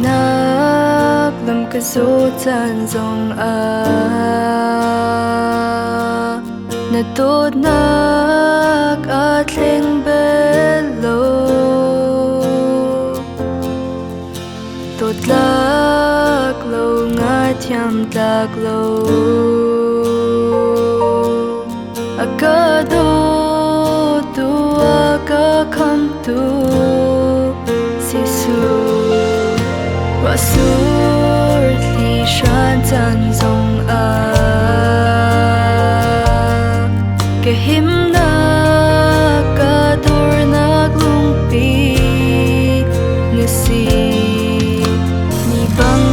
nak lam ka zo chan zong na tot nak a thleng belo tot lak lo ngai thiam tlak lo a ka do tu a ka kham tu sisu wa sur li shan chan zong ke him na ka dur nak lung pi ngasi ni bang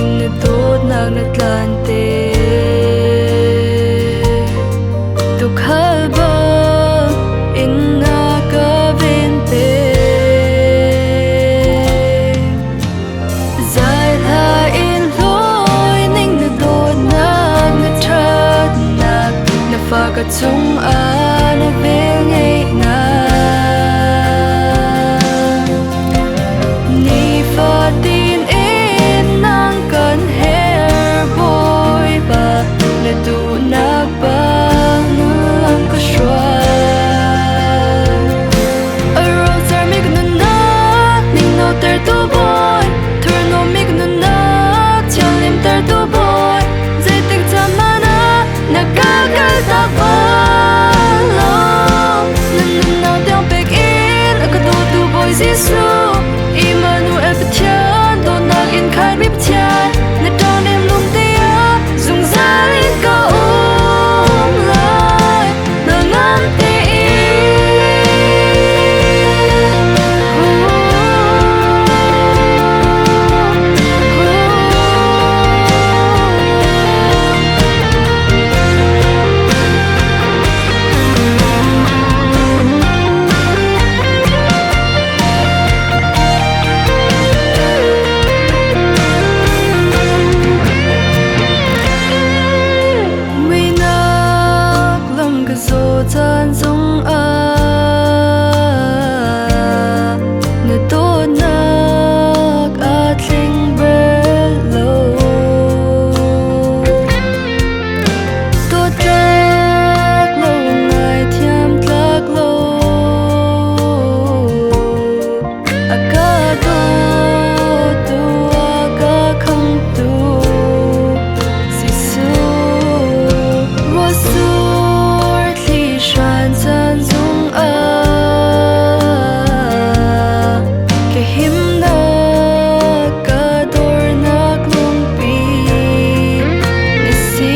in na tot nak na tlante tu khal ba in na ka ven pe zai ha in loi ning na tot nak na that nak na fa ka chung na vel ngei na ni fa tin in nang kan hair boy ba na tu nak ba nang ka shwa a rose are make na ning no ter tu boy tur no make na chalim ter tu boy zai tek chamana na ka kal ta ba Giêsu, Emmanuel Pathian, Dawtnak in Khat mi Pathian, na don em lung tia, dùng ra lên cao lại, na ngam te chan zong na tot nak a thleng belo tot tlak lo ngai thiam tlak lo a ka do tu a ka kham tu sisu wa su shan chan zong ke him na ka dor nak lung pi ni si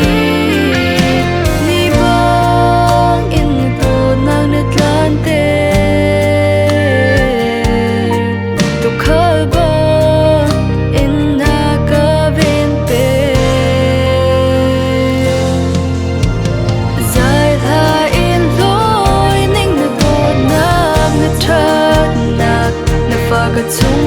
ni bang in to nak na tlante tu khal ba in na ka ven pe zai ha Dawtnak na fa ka chung